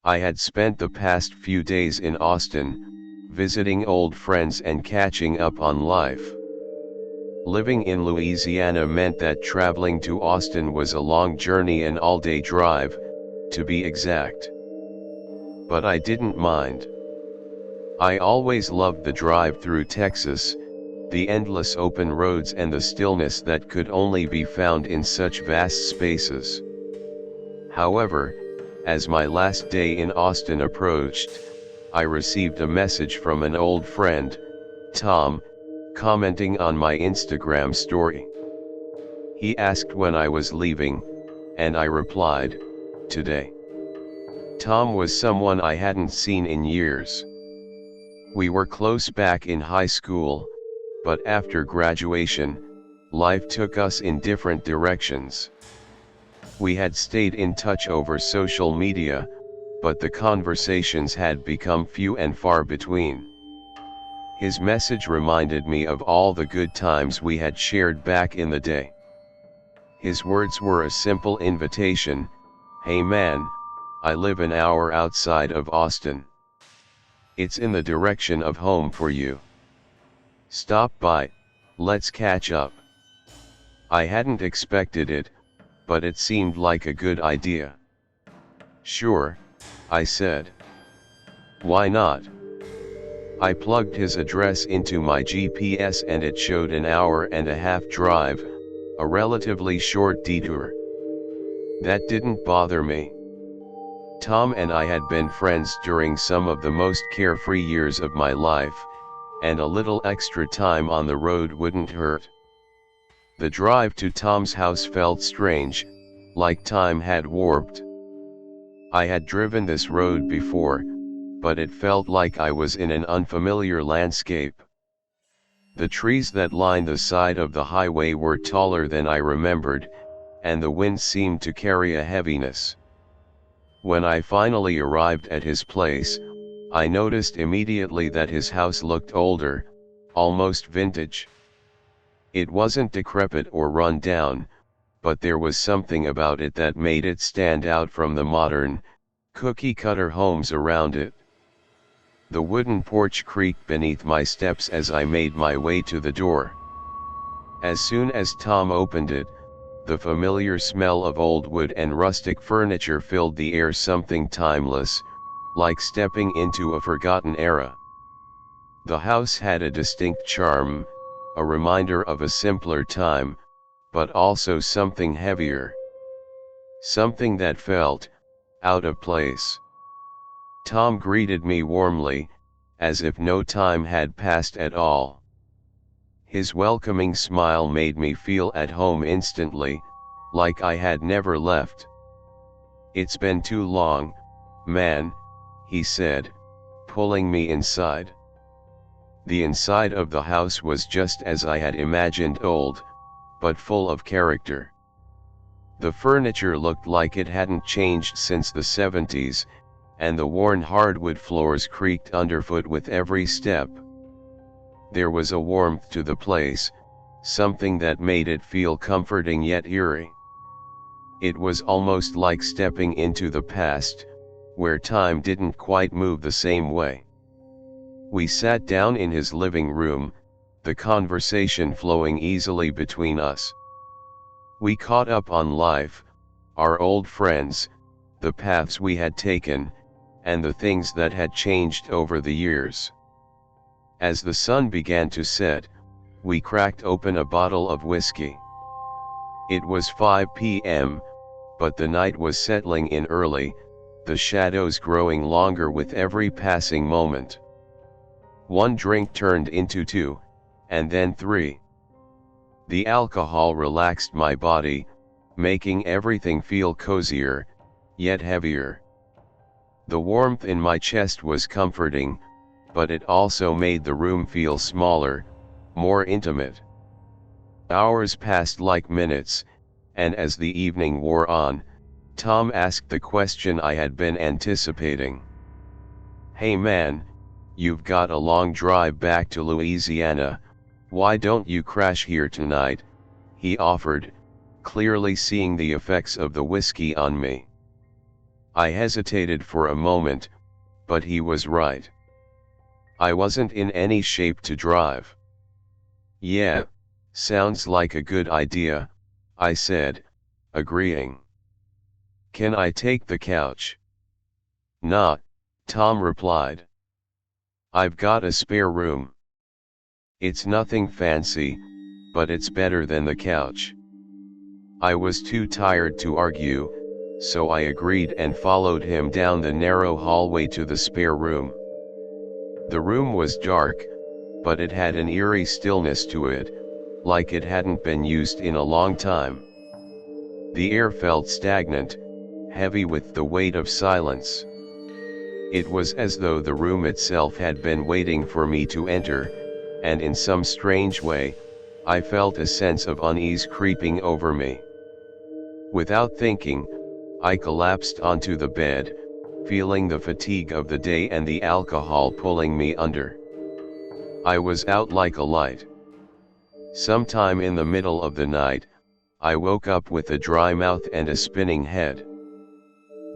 I had spent the past few days in Austin, visiting old friends and catching up on life. Living in Louisiana meant that traveling to Austin was a long journey, an all-day drive, to be exact. But I didn't mind. I always loved the drive through Texas, the endless open roads and the stillness that could only be found in such vast spaces. However, as my last day in Austin approached, I received a message from an old friend, Tom, commenting on my Instagram story. He asked when I was leaving, and I replied, "Today." Tom was someone I hadn't seen in years. We were close back in high school, but after graduation, life took us in different directions. We had stayed in touch over social media, but the conversations had become few and far between. His message reminded me of all the good times we had shared back in the day. His words were a simple invitation, "Hey man, I live an hour outside of Austin. It's in the direction of home for you. Stop by, let's catch up." I hadn't expected it, but it seemed like a good idea. "Sure," I said. "Why not?" I plugged his address into my GPS and it showed an hour-and-a-half drive, a relatively short detour. That didn't bother me. Tom and I had been friends during some of the most carefree years of my life, and a little extra time on the road wouldn't hurt. The drive to Tom's house felt strange, like time had warped. I had driven this road before, but it felt like I was in an unfamiliar landscape. The trees that lined the side of the highway were taller than I remembered, and the wind seemed to carry a heaviness. When I finally arrived at his place, I noticed immediately that his house looked older, almost vintage. It wasn't decrepit or run down, but there was something about it that made it stand out from the modern, cookie-cutter homes around it. The wooden porch creaked beneath my steps as I made my way to the door. As soon as Tom opened it, the familiar smell of old wood and rustic furniture filled the air, something timeless, like stepping into a forgotten era. The house had a distinct charm, a reminder of a simpler time, but also something heavier. Something that felt out of place. Tom greeted me warmly, as if no time had passed at all. His welcoming smile made me feel at home instantly, like I had never left. "It's been too long, man," he said, pulling me inside. The inside of the house was just as I had imagined, old, but full of character. The furniture looked like it hadn't changed since the 70s, and the worn hardwood floors creaked underfoot with every step. There was a warmth to the place, something that made it feel comforting yet eerie. It was almost like stepping into the past, where time didn't quite move the same way. We sat down in his living room, the conversation flowing easily between us. We caught up on life, our old friends, the paths we had taken, and the things that had changed over the years. As the sun began to set, we cracked open a bottle of whiskey. It was 5 p.m., but the night was settling in early, the shadows growing longer with every passing moment. One drink turned into two, and then three. The alcohol relaxed my body, making everything feel cozier, yet heavier. The warmth in my chest was comforting, but it also made the room feel smaller, more intimate. Hours passed like minutes, and as the evening wore on, Tom asked the question I had been anticipating. "Hey man, you've got a long drive back to Louisiana, why don't you crash here tonight?" he offered, clearly seeing the effects of the whiskey on me. I hesitated for a moment, but he was right. I wasn't in any shape to drive. Yeah, sounds like a good idea, I said, agreeing. Can I take the couch? Nah, Tom replied. I've got a spare room. It's nothing fancy, but it's better than the couch. I was too tired to argue, so I agreed and followed him down the narrow hallway to the spare room. The room was dark, but it had an eerie stillness to it, like it hadn't been used in a long time. The air felt stagnant, heavy with the weight of silence. It was as though the room itself had been waiting for me to enter, and in some strange way, I felt a sense of unease creeping over me. Without thinking, I collapsed onto the bed, feeling the fatigue of the day and the alcohol pulling me under. I was out like a light. Sometime in the middle of the night, I woke up with a dry mouth and a spinning head.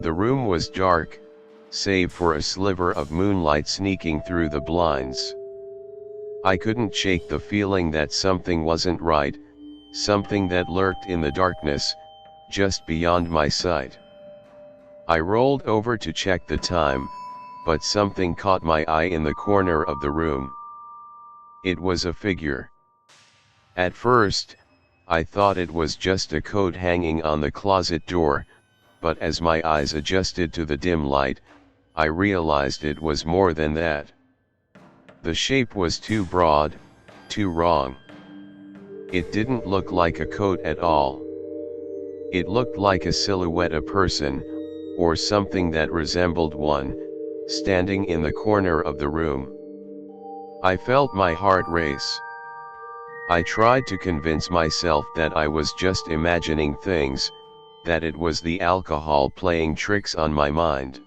The room was dark, save for a sliver of moonlight sneaking through the blinds. I couldn't shake the feeling that something wasn't right, something that lurked in the darkness, just beyond my sight. I rolled over to check the time, but something caught my eye in the corner of the room. It was a figure. At first, I thought it was just a coat hanging on the closet door, but as my eyes adjusted to the dim light, I realized it was more than that. The shape was too broad, too wrong. It didn't look like a coat at all. It looked like a silhouette, a person, or something that resembled one, standing in the corner of the room. I felt my heart race. I tried to convince myself that I was just imagining things, that it was the alcohol playing tricks on my mind.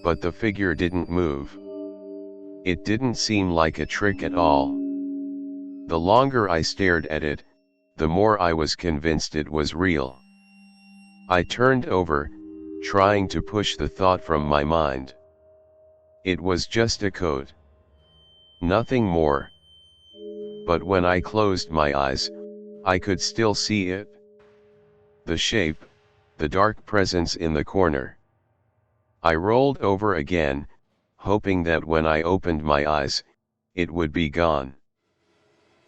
But the figure didn't move. It didn't seem like a trick at all. The longer I stared at it, the more I was convinced it was real. I turned over, trying to push the thought from my mind. It was just a coat. Nothing more. But when I closed my eyes, I could still see it. The shape, the dark presence in the corner. I rolled over again, hoping that when I opened my eyes, it would be gone.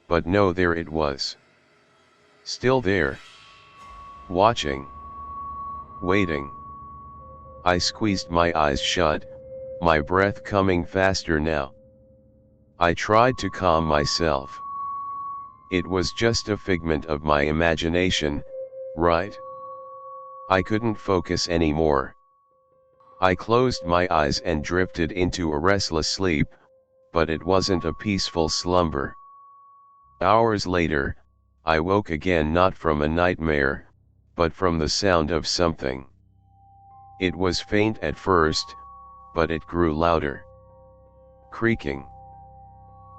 But no, there it was. Still there. Watching. Waiting. I squeezed my eyes shut, my breath coming faster now. I tried to calm myself. It was just a figment of my imagination, right? I couldn't focus anymore. I closed my eyes and drifted into a restless sleep, but it wasn't a peaceful slumber. Hours later, I woke again, not from a nightmare, but from the sound of something. It was faint at first, but it grew louder. Creaking.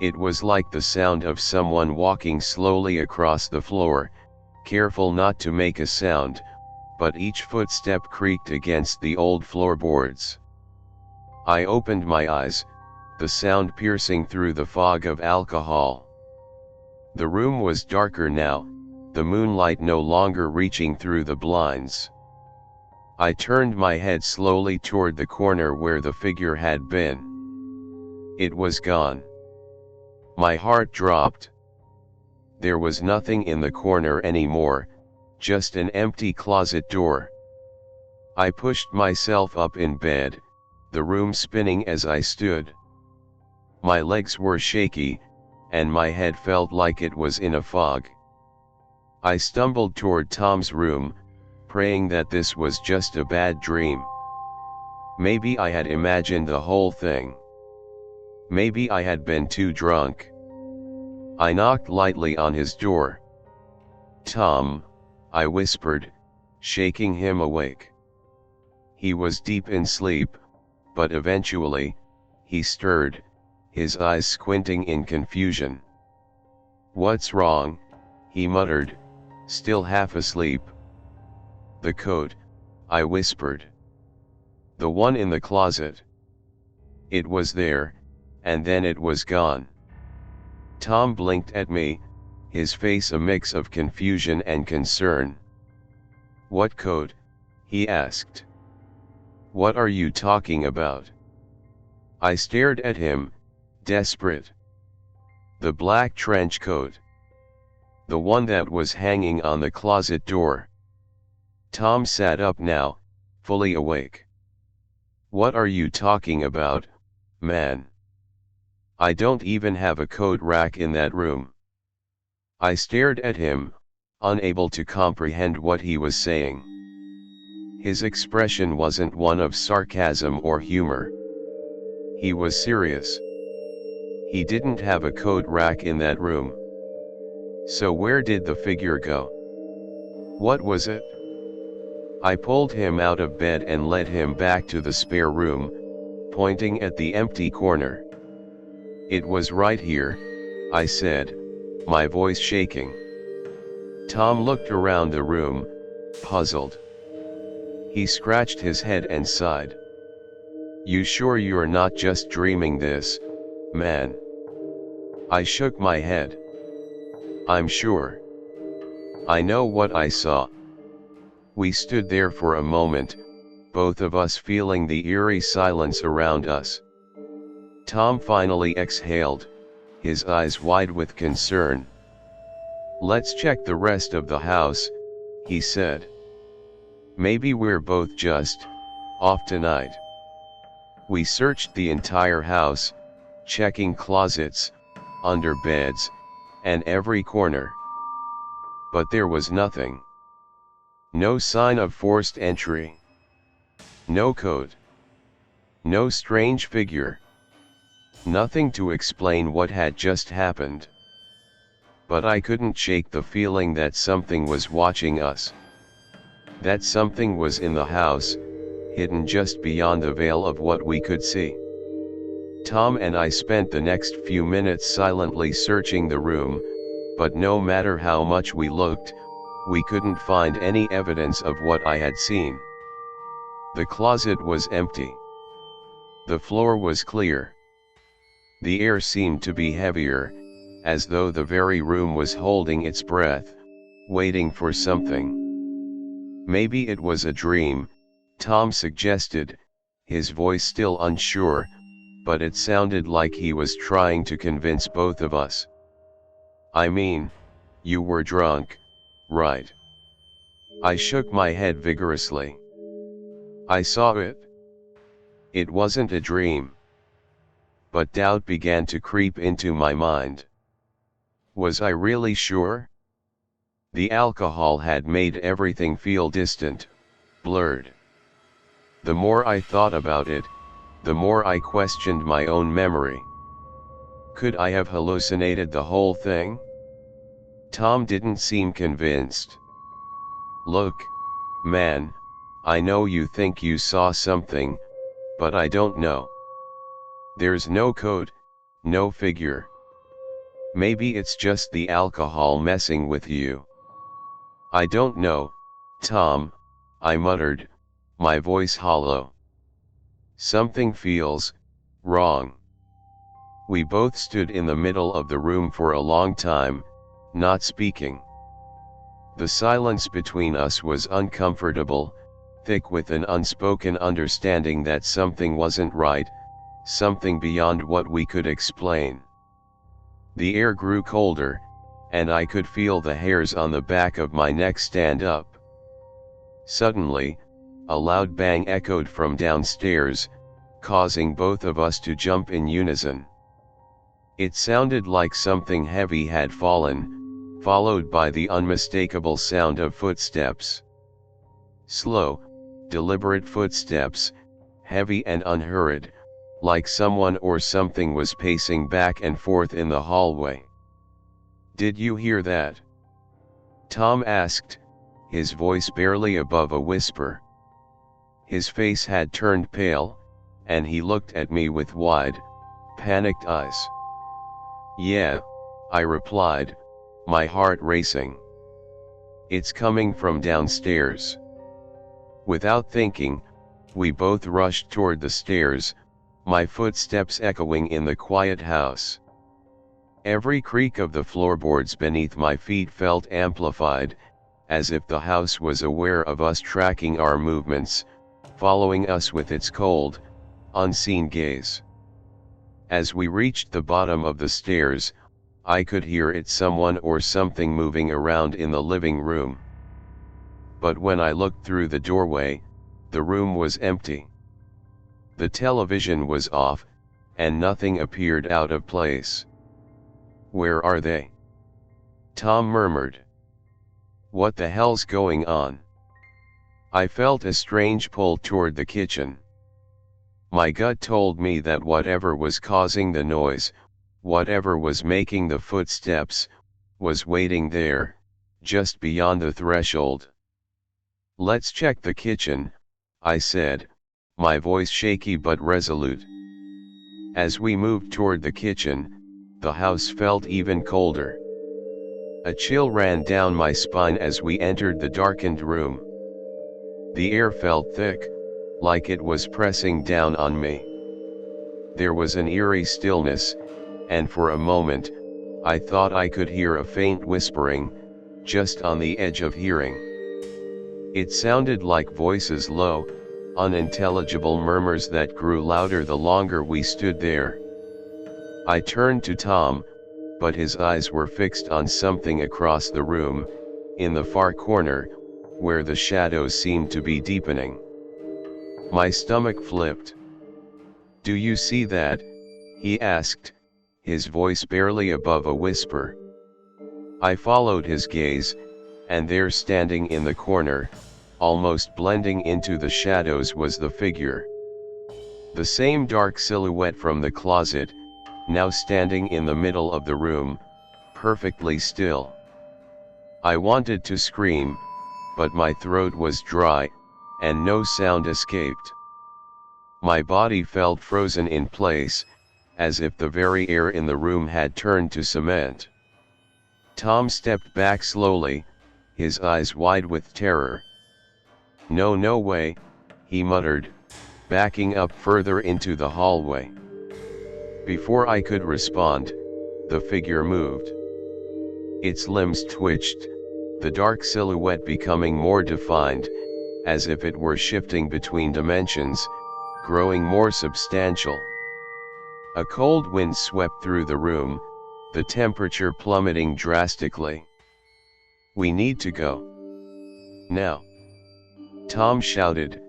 It was like the sound of someone walking slowly across the floor, careful not to make a sound, but each footstep creaked against the old floorboards. I opened my eyes, the sound piercing through the fog of alcohol. The room was darker now, the moonlight no longer reaching through the blinds. I turned my head slowly toward the corner where the figure had been. It was gone. My heart dropped. There was nothing in the corner anymore, just an empty closet door. I pushed myself up in bed, the room spinning as I stood. My legs were shaky, and my head felt like it was in a fog. I stumbled toward Tom's room, praying that this was just a bad dream. Maybe I had imagined the whole thing. Maybe I had been too drunk. I knocked lightly on his door. "Tom," I whispered, shaking him awake. He was deep in sleep, but eventually, he stirred, his eyes squinting in confusion. "What's wrong?" he muttered, still half asleep. "The coat," I whispered. The one in the closet. It was there, and then it was gone. Tom blinked at me, his face a mix of confusion and concern. "What code?" he asked. "What are you talking about?" I stared at him, desperate. "The black trench coat. The one that was hanging on the closet door." Tom sat up now, fully awake. "What are you talking about, man? I don't even have a coat rack in that room." I stared at him, unable to comprehend what he was saying. His expression wasn't one of sarcasm or humor. He was serious. He didn't have a coat rack in that room. So where did the figure go? What was it? I pulled him out of bed and led him back to the spare room, pointing at the empty corner. "It was right here," I said, my voice shaking. Tom looked around the room, puzzled. He scratched his head and sighed. "You sure you're not just dreaming this, man?" I shook my head. "I'm sure. I know what I saw." We stood there for a moment, both of us feeling the eerie silence around us. Tom finally exhaled, his eyes wide with concern. "Let's check the rest of the house," he said. "Maybe we're both just off tonight." We searched the entire house, checking closets, under beds, and every corner. But there was nothing. No sign of forced entry. No code. No strange figure. Nothing to explain what had just happened. But I couldn't shake the feeling that something was watching us. That something was in the house, hidden just beyond the veil of what we could see. Tom and I spent the next few minutes silently searching the room, but no matter how much we looked, we couldn't find any evidence of what I had seen. The closet was empty. The floor was clear. The air seemed to be heavier, as though the very room was holding its breath, waiting for something. "Maybe it was a dream," Tom suggested, his voice still unsure, but it sounded like he was trying to convince both of us. "I mean, you were drunk, right?" I shook my head vigorously. "I saw it. It wasn't a dream." But doubt began to creep into my mind. Was I really sure? The alcohol had made everything feel distant, blurred. The more I thought about it, the more I questioned my own memory. Could I have hallucinated the whole thing? Tom didn't seem convinced. "Look, man, I know you think you saw something, but I don't know. There's no code, no figure. Maybe it's just the alcohol messing with you." "I don't know, Tom," I muttered, my voice hollow. "Something feels wrong." We both stood in the middle of the room for a long time, not speaking. The silence between us was uncomfortable, thick with an unspoken understanding that something wasn't right, something beyond what we could explain. The air grew colder, and I could feel the hairs on the back of my neck stand up. Suddenly, a loud bang echoed from downstairs, causing both of us to jump in unison. It sounded like something heavy had fallen, followed by the unmistakable sound of footsteps. Slow, deliberate footsteps, heavy and unhurried, like someone or something was pacing back and forth in the hallway. "Did you hear that?" Tom asked, his voice barely above a whisper. His face had turned pale, and he looked at me with wide, panicked eyes. "Yeah," I replied, my heart racing. "It's coming from downstairs." Without thinking, We both rushed toward the stairs, my footsteps echoing in the quiet house. Every creak of the floorboards beneath my feet felt amplified, as if the house was aware of us, tracking our movements, following us with its cold, unseen gaze. As we reached the bottom of the stairs, I could hear it, someone or something moving around in the living room. But when I looked through the doorway, the room was empty. The television was off, and nothing appeared out of place. "Where are they?" Tom murmured. "What the hell's going on?" I felt a strange pull toward the kitchen. My gut told me that whatever was causing the noise, whatever was making the footsteps, was waiting there, just beyond the threshold. "Let's check the kitchen," I said, my voice shaky but resolute. As we moved toward the kitchen, the house felt even colder. A chill ran down my spine as we entered the darkened room. The air felt thick, like it was pressing down on me. There was an eerie stillness, and for a moment, I thought I could hear a faint whispering, just on the edge of hearing. It sounded like voices, low, unintelligible murmurs that grew louder the longer we stood there. I turned to Tom, but his eyes were fixed on something across the room, in the far corner, where the shadows seemed to be deepening. My stomach flipped. "Do you see that?" he asked, his voice barely above a whisper. I followed his gaze, and there, standing in the corner, almost blending into the shadows, was the figure. The same dark silhouette from the closet, now standing in the middle of the room, perfectly still. I wanted to scream, but my throat was dry, and no sound escaped. My body felt frozen in place, as if the very air in the room had turned to cement. Tom stepped back slowly, his eyes wide with terror. "No, no way," he muttered, backing up further into the hallway. Before I could respond, the figure moved. Its limbs twitched, the dark silhouette becoming more defined, as if it were shifting between dimensions, growing more substantial. A cold wind swept through the room, the temperature plummeting drastically. "We need to go. Now," Tom shouted,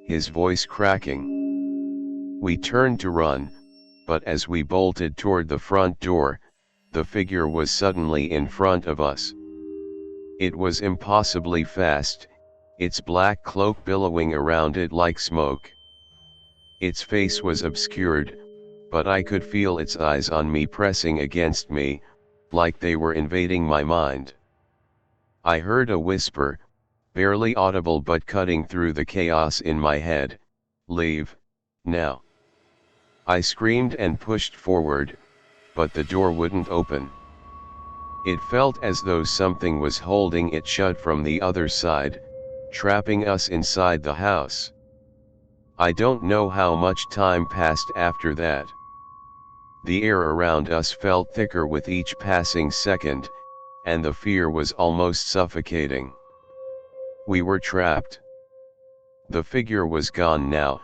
his voice cracking. We turned to run, but as we bolted toward the front door, the figure was suddenly in front of us. It was impossibly fast, its black cloak billowing around it like smoke. Its face was obscured, but I could feel its eyes on me, pressing against me, like they were invading my mind. I heard a whisper, barely audible but cutting through the chaos in my head, "Leave, now." I screamed and pushed forward, but the door wouldn't open. It felt as though something was holding it shut from the other side, trapping us inside the house. I don't know how much time passed after that. The air around us felt thicker with each passing second, and the fear was almost suffocating. We were trapped. The figure was gone now,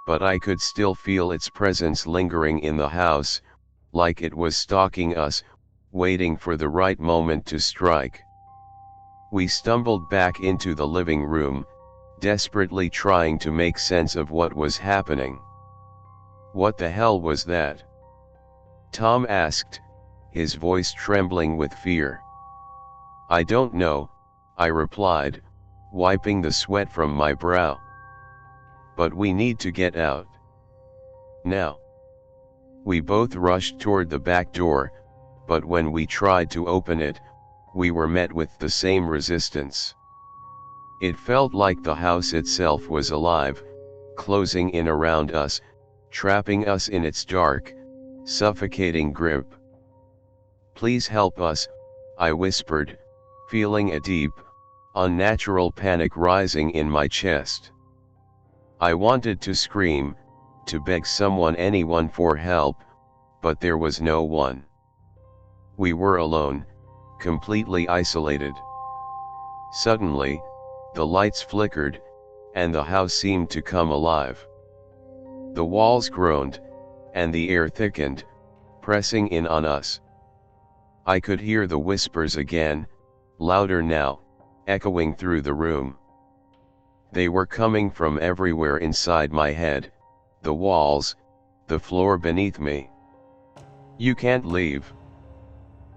but I could still feel its presence lingering in the house, like it was stalking us, waiting for the right moment to strike. We stumbled back into the living room, desperately trying to make sense of what was happening. "What the hell was that?" Tom asked, his voice trembling with fear. "I don't know," I replied, wiping the sweat from my brow. "But we need to get out. Now." We both rushed toward the back door, but when we tried to open it, we were met with the same resistance. It felt like the house itself was alive, closing in around us, trapping us in its dark, suffocating grip. "Please help us," I whispered, feeling a deep, unnatural panic rising in my chest. I wanted to scream, to beg anyone for help, but there was no one. We were alone, completely isolated. Suddenly, the lights flickered, and the house seemed to come alive. The walls groaned, and the air thickened, pressing in on us. I could hear the whispers again, louder now, echoing through the room. They were coming from everywhere inside my head, the walls, the floor beneath me. "You can't leave."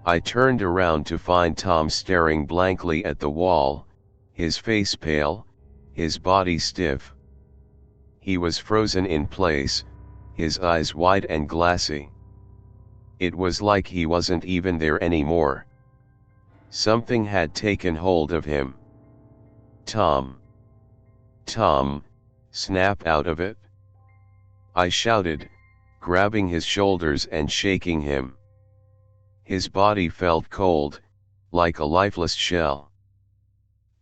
I turned around to find Tom staring blankly at the wall, his face pale, his body stiff. He was frozen in place, his eyes wide and glassy. It was like he wasn't even there anymore. Something had taken hold of him. "Tom! Tom, snap out of it!" I shouted, grabbing his shoulders and shaking him. His body felt cold, like a lifeless shell.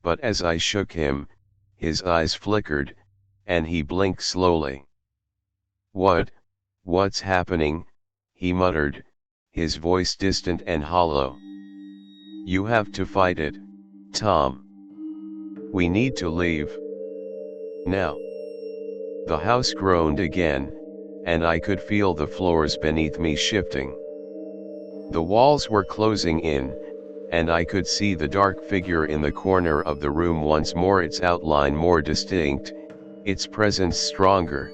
But as I shook him, his eyes flickered, and he blinked slowly. What's happening?" he muttered, his voice distant and hollow. "You have to fight it, Tom. We need to leave. Now." The house groaned again, and I could feel the floors beneath me shifting. The walls were closing in, and I could see the dark figure in the corner of the room once more, its outline more distinct, its presence stronger.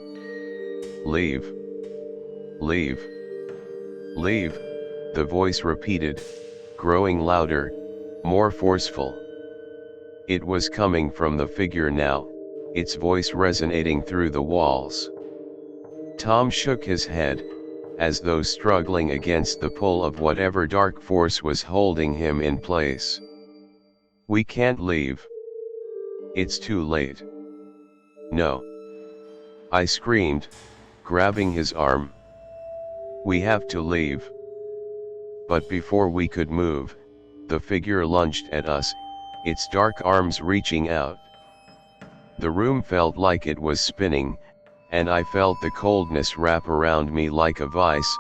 "Leave! Leave! Leave!" the voice repeated, growing louder, more forceful. It was coming from the figure now, its voice resonating through the walls. Tom shook his head, as though struggling against the pull of whatever dark force was holding him in place. "We can't leave. It's too late." "No!" I screamed, grabbing his arm. "We have to leave." But before we could move, the figure lunged at us, its dark arms reaching out. The room felt like it was spinning, and I felt the coldness wrap around me like a vice,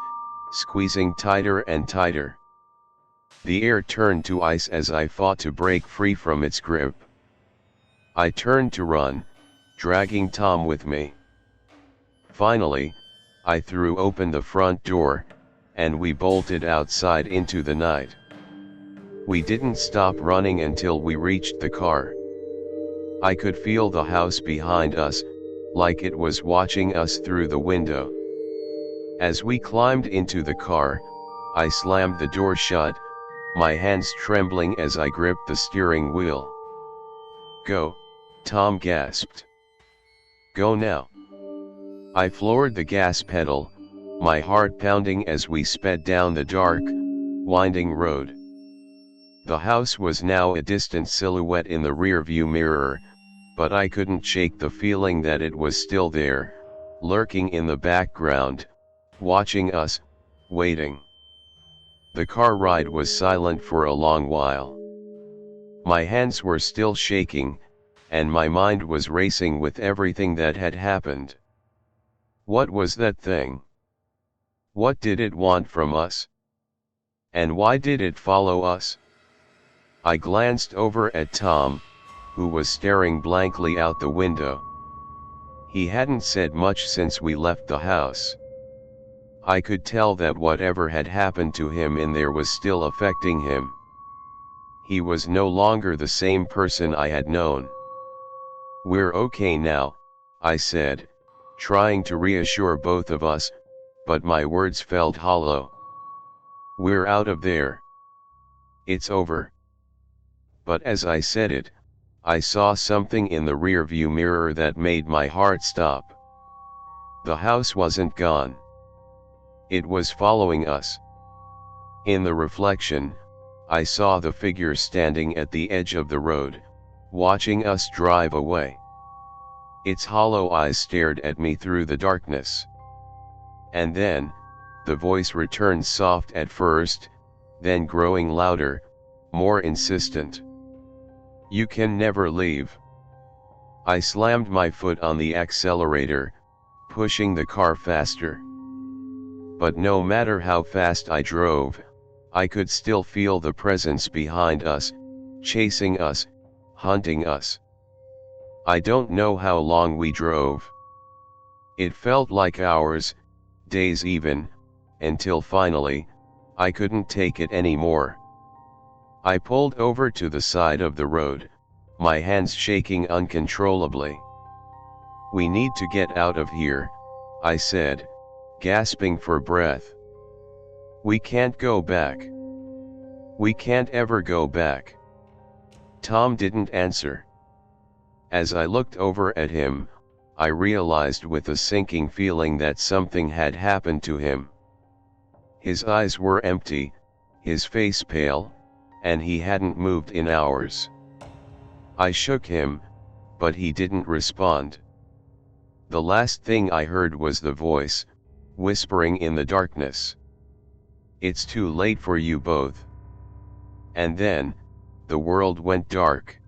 squeezing tighter and tighter. The air turned to ice as I fought to break free from its grip. I turned to run, dragging Tom with me. Finally, I threw open the front door, and we bolted outside into the night. We didn't stop running until we reached the car. I could feel the house behind us, like it was watching us through the window. As we climbed into the car, I slammed the door shut, my hands trembling as I gripped the steering wheel. "Go," Tom gasped. "Go now." I floored the gas pedal, my heart pounding as we sped down the dark, winding road. The house was now a distant silhouette in the rearview mirror, but I couldn't shake the feeling that it was still there, lurking in the background, watching us, waiting. The car ride was silent for a long while. My hands were still shaking, and my mind was racing with everything that had happened. What was that thing? What did it want from us? And why did it follow us? I glanced over at Tom, who was staring blankly out the window. He hadn't said much since we left the house. I could tell that whatever had happened to him in there was still affecting him. He was no longer the same person I had known. "We're okay now," I said, trying to reassure both of us, but my words felt hollow. "We're out of there. It's over." But as I said it, I saw something in the rearview mirror that made my heart stop. The house wasn't gone. It was following us. In the reflection, I saw the figure standing at the edge of the road, watching us drive away. Its hollow eyes stared at me through the darkness. And then, the voice returned, soft at first, then growing louder, more insistent. "You can never leave. I slammed my foot on the accelerator, pushing the car faster. But no matter how fast I drove, I could still feel the presence behind us, chasing us, hunting us. I don't know how long we drove. It felt like hours, days even, until finally, I couldn't take it anymore. I pulled over to the side of the road, my hands shaking uncontrollably. "We need to get out of here," I said, gasping for breath. "We can't go back. We can't ever go back." Tom didn't answer. As I looked over at him, I realized with a sinking feeling that something had happened to him. His eyes were empty, his face pale, and he hadn't moved in hours. I shook him, but he didn't respond. The last thing I heard was the voice, whispering in the darkness. "It's too late for you both." And then, the world went dark.